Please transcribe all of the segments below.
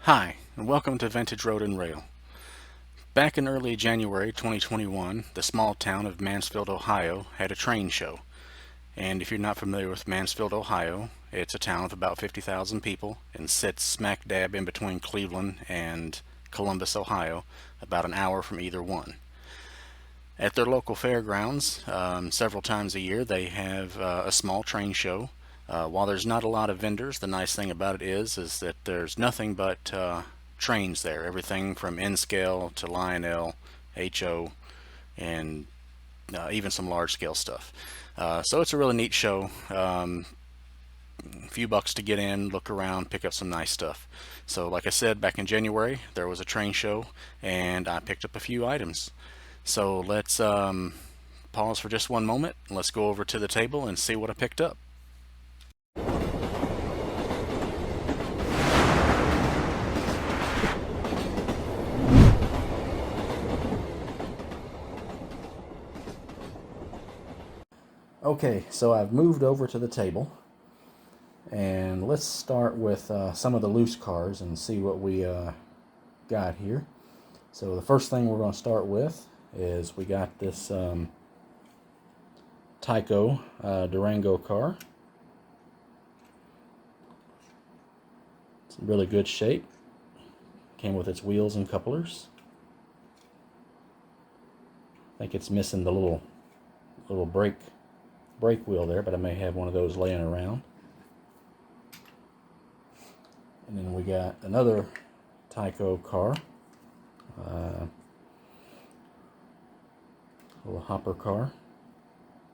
Hi, and welcome to Vintage Road and Rail. Back in early January 2021, the small town of Mansfield, Ohio had a train show. And if you're not familiar with Mansfield, Ohio, it's a town of about 50,000 people and sits smack dab in between Cleveland and Columbus, Ohio, about an hour from either one. At their local fairgrounds, several times a year, they have a small train show. While there's not a lot of vendors, the nice thing about it is that there's nothing but trains there. Everything from N-scale to Lionel, HO, and even some large scale stuff. So it's a really neat show. A few bucks to get in, look around, pick up some nice stuff. So like I said, back in January, there was a train show, and I picked up a few items. So let's pause for just one moment. Let's go over to the table and see what I picked up. Okay, so I've moved over to the table, and let's start with some of the loose cars and see what we got here. So the first thing we're going to start with is we got this Tyco Durango car. It's in really good shape. Came with its wheels and couplers. I think it's missing the little brake wheel there, but I may have one of those laying around. And then we got another Tyco car, little hopper car,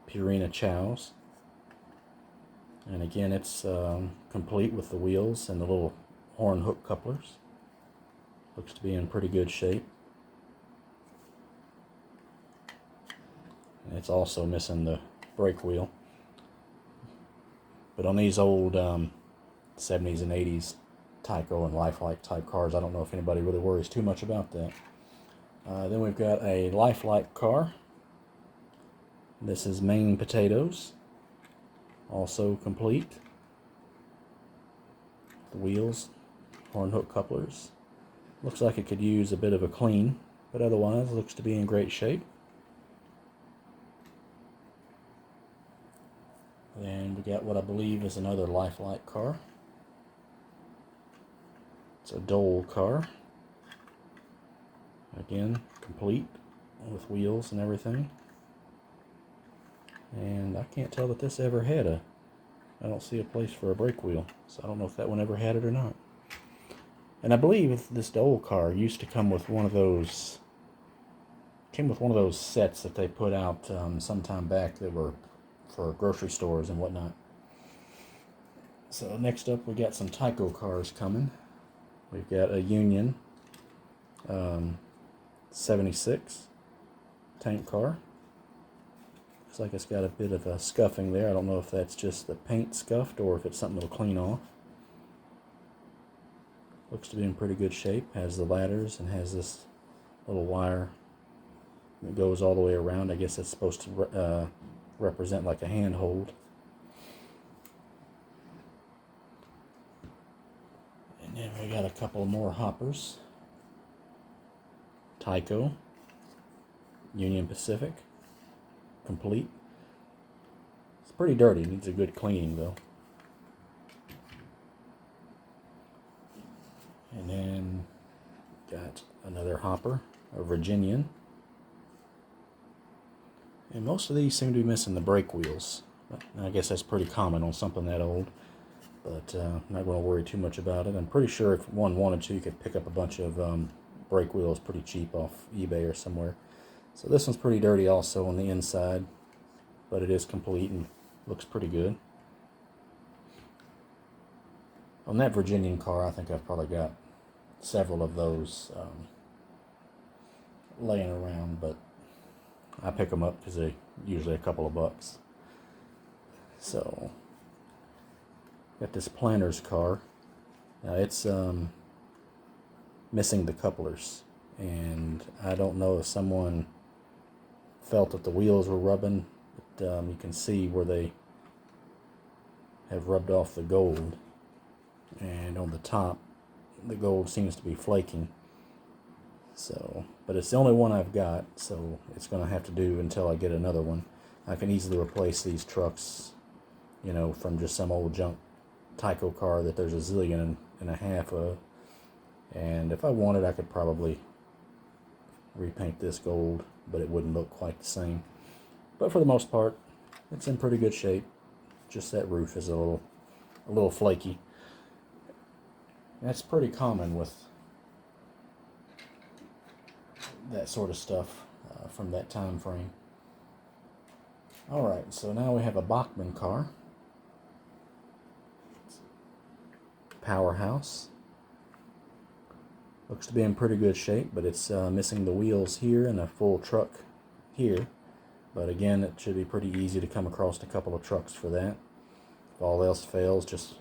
Purina Chows. And again, it's complete with the wheels and the little horn hook couplers. Looks to be in pretty good shape. And it's also missing the brake wheel. But on these old 70s and 80s Tyco and Lifelike type cars, I don't know if anybody really worries too much about that. Then we've got a Lifelike car. This is Maine Potatoes, also complete. The wheels, horn hook couplers. Looks like it could use a bit of a clean, but otherwise looks to be in great shape. Then we got what I believe is another Lifelike car. It's a Dole car. Again, complete with wheels and everything. And I can't tell that this ever had I don't see a place for a brake wheel, so I don't know if that one ever had it or not. And I believe this Dole car used to come with one of those sets that they put out some time back that were for grocery stores and whatnot. So next up, we got some Tyco cars coming. We've got a Union 76 tank car. Looks like it's got a bit of a scuffing there. I don't know if that's just the paint scuffed or if it's something that'll clean off. Looks to be in pretty good shape. Has the ladders and has this little wire that goes all the way around. I guess it's supposed to represent like a handhold. And then we got a couple more hoppers. Tyco, Union Pacific, complete. It's pretty dirty, needs a good cleaning though. And then got another hopper, a Virginian. And most of these seem to be missing the brake wheels. I guess that's pretty common on something that old. But I'm not going to worry too much about it. I'm pretty sure if one wanted to, you could pick up a bunch of brake wheels pretty cheap off eBay or somewhere. So this one's pretty dirty also on the inside, but it is complete and looks pretty good. On that Virginian car, I think I've probably got several of those laying around, but I pick them up because they're usually a couple of bucks. So, got this Planter's car. Now it's missing the couplers, and I don't know if someone felt that the wheels were rubbing, but you can see where they have rubbed off the gold, and on the top the gold seems to be flaking. So, but it's the only one I've got, so it's going to have to do until I get another one. I can easily replace these trucks, you know, from just some old junk Tyco car that there's a zillion and a half of. And if I wanted, I could probably repaint this gold, but it wouldn't look quite the same. But for the most part, it's in pretty good shape. Just that roof is a little flaky. That's pretty common with that sort of stuff from that time frame. Alright, so now we have a Bachmann car. Powerhouse. Looks to be in pretty good shape, but it's missing the wheels here and a full truck here. But again, it should be pretty easy to come across a couple of trucks for that. If all else fails, just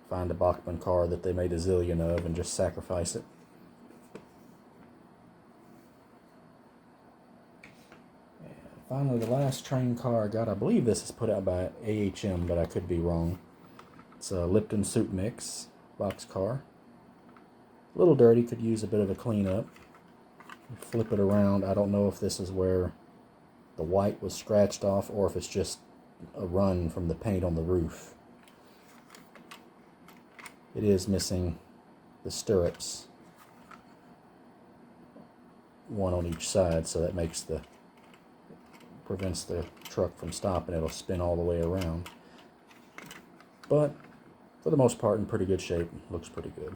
find a Bachmann car that they made a zillion of and just sacrifice it. And finally, the last train car I got, I believe this is put out by AHM, but I could be wrong. It's a Lipton Soup Mix box car. A little dirty, could use a bit of a cleanup. Flip it around. I don't know if this is where the white was scratched off or if it's just a run from the paint on the roof. It is missing the stirrups, one on each side, so that prevents the truck from stopping. It'll spin all the way around. But for the most part, in pretty good shape. Looks pretty good.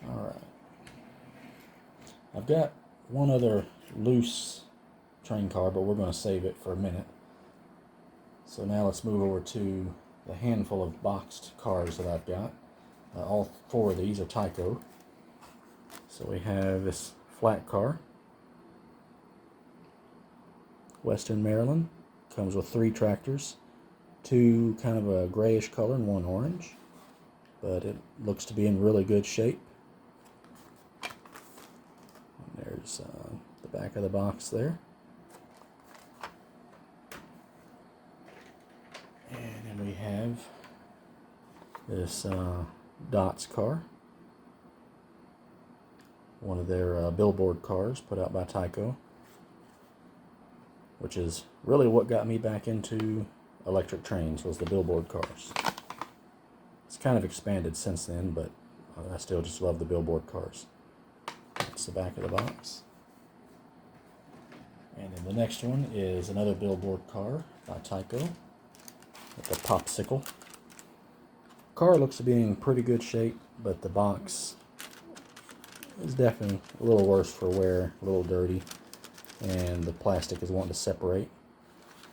Alright. I've got one other loose train car, but we're going to save it for a minute. So now let's move over to the handful of boxed cars that I've got. All four of these are Tyco. So we have this flat car. Western Maryland. Comes with 3 tractors. 2 kind of a grayish color and 1 orange. But it looks to be in really good shape. And there's the back of the box there. And then we have this Dots car. One of their billboard cars put out by Tyco. Which is really what got me back into electric trains, was the billboard cars. It's kind of expanded since then, but I still just love the billboard cars. That's the back of the box. And then the next one is another billboard car by Tyco. With a popsicle. Car looks to be in pretty good shape, but the box is definitely a little worse for wear, a little dirty, and the plastic is wanting to separate.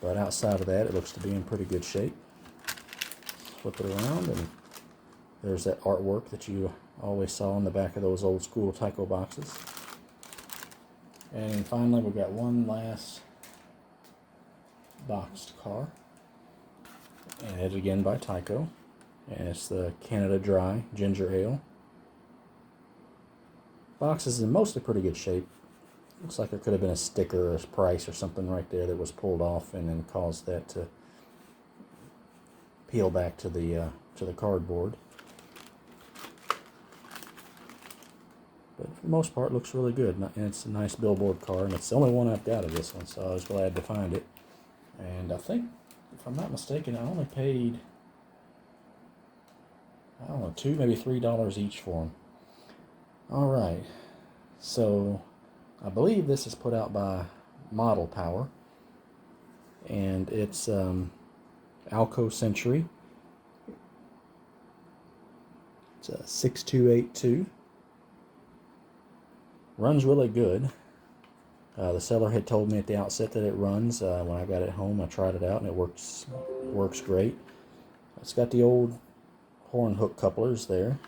But outside of that, it looks to be in pretty good shape. Flip it around, and there's that artwork that you always saw on the back of those old school Tyco boxes. And finally, we've got one last boxed car. And it's again by Tyco. And it's the Canada Dry Ginger Ale. Box is in mostly pretty good shape. Looks like there could have been a sticker or a price or something right there that was pulled off and then caused that to peel back to the cardboard. But for the most part, it looks really good. And it's a nice billboard car, and it's the only one I've got of this one, so I was glad to find it. And I think, if I'm not mistaken, I only paid, I don't know, $2, maybe $3 each for them. Alright, so I believe this is put out by Model Power, and it's Alco Century. It's a 6282. Runs really good. The seller had told me at the outset that it runs. When I got it home, I tried it out, and it works great. It's got the old horn hook couplers there.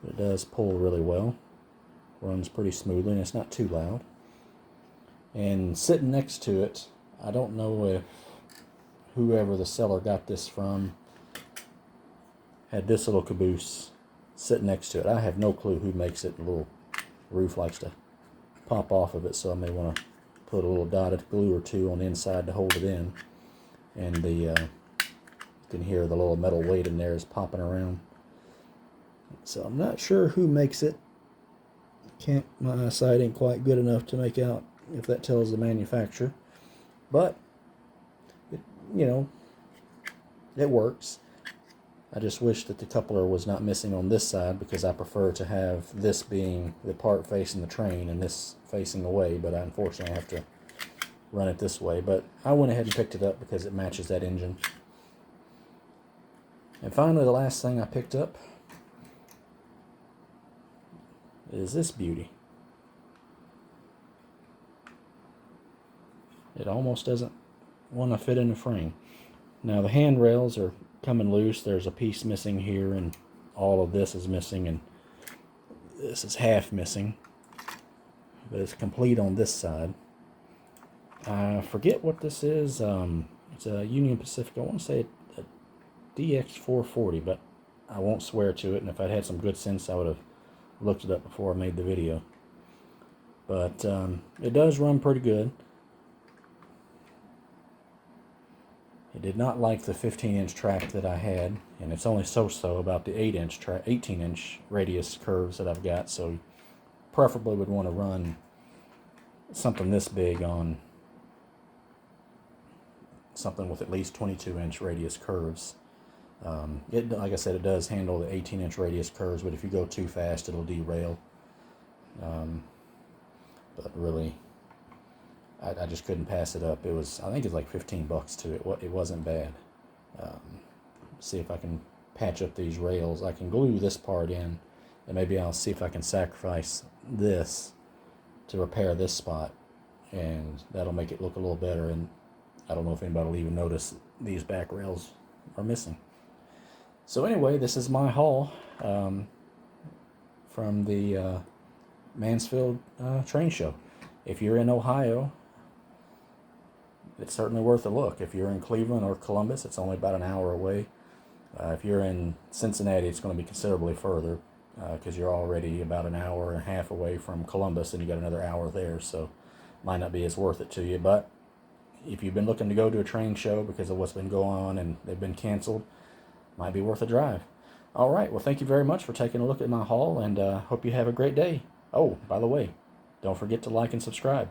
It does pull really well. Runs pretty smoothly, and it's not too loud. And sitting next to it, I don't know if whoever the seller got this from had this little caboose sitting next to it. I have no clue who makes it. The little roof likes to pop off of it, so I may want to put a little dotted glue or two on the inside to hold it in. And the You can hear the little metal weight in there is popping around. So I'm not sure who makes it. My eyesight ain't quite good enough to make out if that tells the manufacturer. But, it works. I just wish that the coupler was not missing on this side, because I prefer to have this being the part facing the train and this facing away, but unfortunately I have to run it this way. But I went ahead and picked it up because it matches that engine. And finally, the last thing I picked up is this beauty. It almost doesn't want to fit in the frame. Now the handrails are coming loose. There's a piece missing here, and all of this is missing, and this is half missing, but it's complete on this side. I forget what this is. It's a Union Pacific. I want to say a DX440, but I won't swear to it, and if I'd had some good sense I would have looked it up before I made the video. But it does run pretty good. It did not like the 15-inch track that I had, and it's only so-so about the 18-inch radius curves that I've got, so preferably would want to run something this big on something with at least 22-inch radius curves. Like I said, it does handle the 18-inch radius curves, but if you go too fast, it'll derail. But really, I just couldn't pass it up. I think it's like $15 too. It wasn't bad. See if I can patch up these rails. I can glue this part in, and maybe I'll see if I can sacrifice this to repair this spot, and that'll make it look a little better. And I don't know if anybody will even notice these back rails are missing. So anyway, this is my haul from the Mansfield train show. If you're in Ohio, it's certainly worth a look. If you're in Cleveland or Columbus, it's only about an hour away. If you're in Cincinnati, it's going to be considerably further, because you're already about an hour and a half away from Columbus, and you got another hour there, so might not be as worth it to you. But if you've been looking to go to a train show because of what's been going on and they've been canceled, might be worth a drive. All right, well, thank you very much for taking a look at my haul, and hope you have a great day. Oh, by the way, don't forget to like and subscribe.